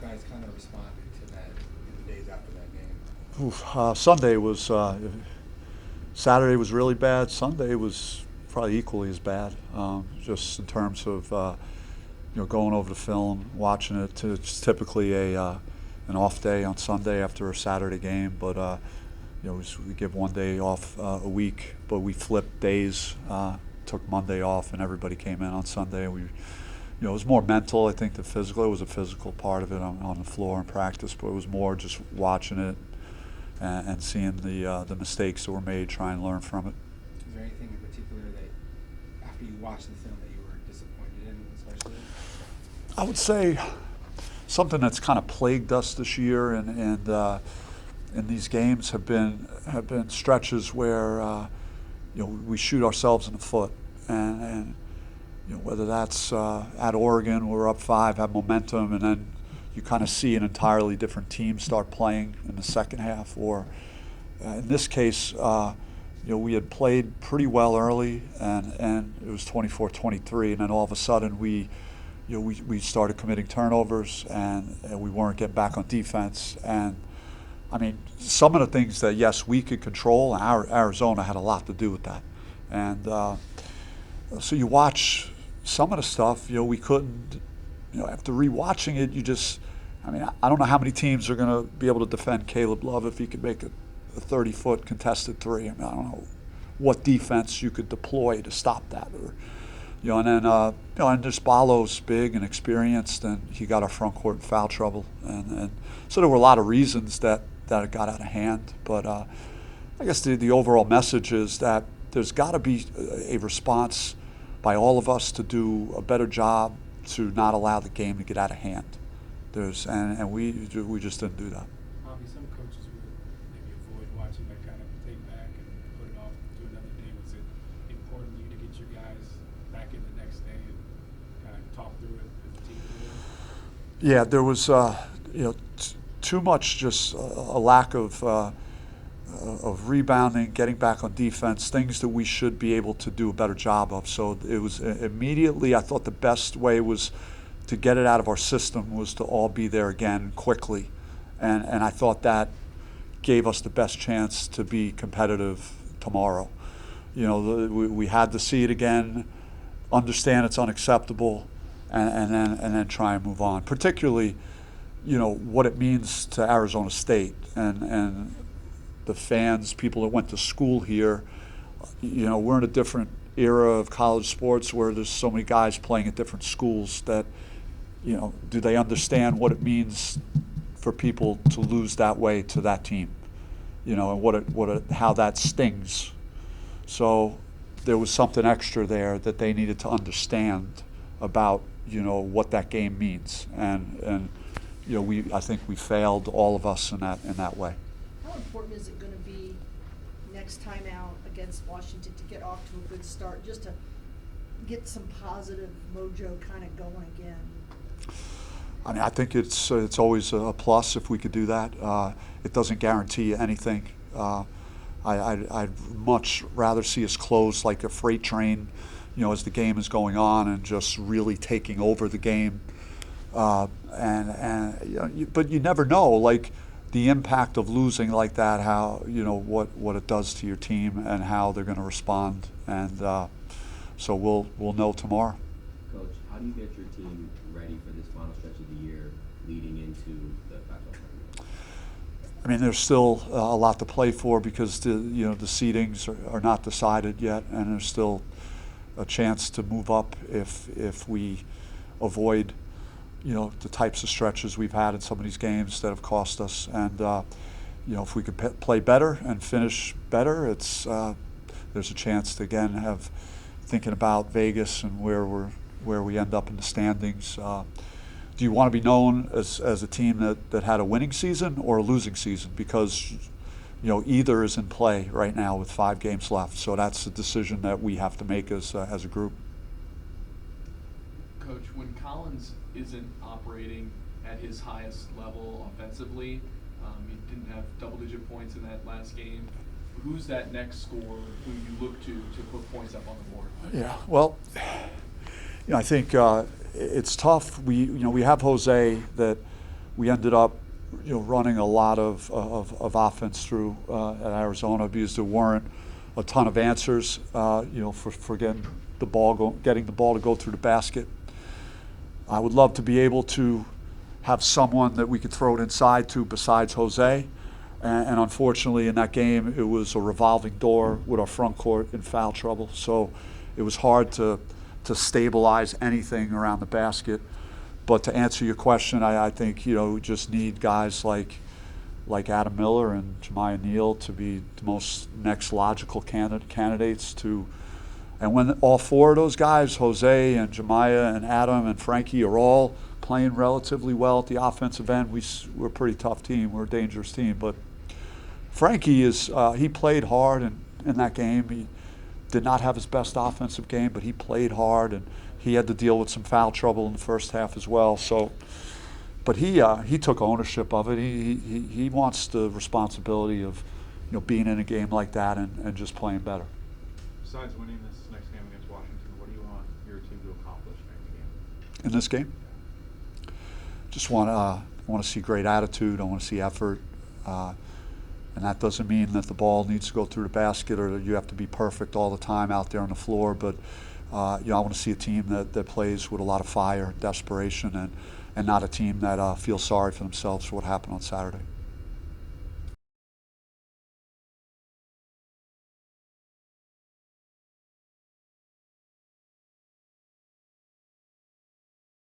guys kind of responded to that in the days after that game? Sunday was, Saturday was really bad. Sunday was probably equally as bad, just in terms of going over the film, watching it. It's typically an off day on Sunday after a Saturday game, but we give one day off a week, but we flipped days. Took Monday off, and everybody came in on Sunday. It was more mental, I think, than physical. It was a physical part of it on the floor in practice, but it was more just watching it and seeing the mistakes that were made, try and learn from it. Is there anything in particular that, after you watched the film, that you were disappointed in, especially? I would say something that's kind of plagued us this year, and in these games have been stretches where we shoot ourselves in the foot, and whether that's at Oregon, we're up 5, have momentum, and then you kind of see an entirely different team start playing in the second half, or in this case, we had played pretty well early, and it was 24-23, and then all of a sudden we started committing turnovers, and we weren't getting back on defense. And I mean, some of the things that, yes, we could control, and Arizona had a lot to do with that. And so you watch some of the stuff, we couldn't, after rewatching it, I don't know how many teams are going to be able to defend Caleb Love if he could make a 30-foot contested three. I don't know what defense you could deploy to stop that. Or, and then, and just Balo's big and experienced, and he got our front court in foul trouble. And so there were a lot of reasons that it got out of hand. But I guess the overall message is that there's got to be a response by all of us to do a better job to not allow the game to get out of hand. And we just didn't do that. Bobby, some coaches would maybe avoid watching that kind of tape back and put it off to another day. Was it important to you to get your guys back in the next day and kind of talk through it as a team? Yeah, there was too much just a lack of rebounding, getting back on defense, things that we should be able to do a better job of. So it was immediately, I thought the best way was to get it out of our system was to all be there again quickly. And I thought that gave us the best chance to be competitive tomorrow. We had to see it again, understand it's unacceptable, and then try and move on. Particularly, what it means to Arizona State and the fans, people that went to school here. We're in a different era of college sports where there's so many guys playing at different schools that, do they understand what it means for people to lose that way to that team? And how that stings. So there was something extra there that they needed to understand about, what that game means. And I think we failed, all of us, in that way. How important is it going to be next time out against Washington to get off to a good start, just to get some positive mojo kind of going again? I think it's always a plus if we could do that. It doesn't guarantee anything. I'd much rather see us close like a freight train, as the game is going on, and just really taking over the game. But you never know, like the impact of losing like that, how what it does to your team and how they're going to respond. And so we'll know tomorrow. Coach, how do you get your team ready for this final stretch of the year, leading into the Pac-12 tournament? There's still a lot to play for because the seedings are not decided yet, and there's still a chance to move up if we avoid the types of stretches we've had in some of these games that have cost us. And if we could play better and finish better, there's a chance to again have thinking about Vegas and where we end up in the standings. Do you want to be known as a team that had a winning season or a losing season? Because either is in play right now with 5 games left. So that's a decision that we have to make as a group. Coach, when Collins isn't operating at his highest level offensively, he didn't have double-digit points in that last game. Who's that next scorer who you look to put points up on the board? Yeah, well, I think it's tough. We have Jose that we ended up, running a lot of offense through at Arizona because there weren't a ton of answers, for getting the ball to go through the basket. I would love to be able to have someone that we could throw it inside to besides Jose. And unfortunately, in that game, it was a revolving door with our front court in foul trouble. So it was hard to stabilize anything around the basket. But to answer your question, I think we just need guys like Adam Miller and Jemiah Neal to be the most next logical candidates to. And when all four of those guys, Jose and Jemiah and Adam and Frankie, are all playing relatively well at the offensive end, we're a pretty tough team. We're a dangerous team. But Frankie he played hard in that game. He did not have his best offensive game, but he played hard, and he had to deal with some foul trouble in the first half as well. So, but he took ownership of it. He wants the responsibility of being in a game like that and just playing better. Besides winning this next game against Washington, what do you want your team to accomplish during the game? In this game, just want to see great attitude. I want to see effort. And that doesn't mean that the ball needs to go through the basket or that you have to be perfect all the time out there on the floor. But I want to see a team that plays with a lot of fire, desperation, and not a team that feels sorry for themselves for what happened on Saturday.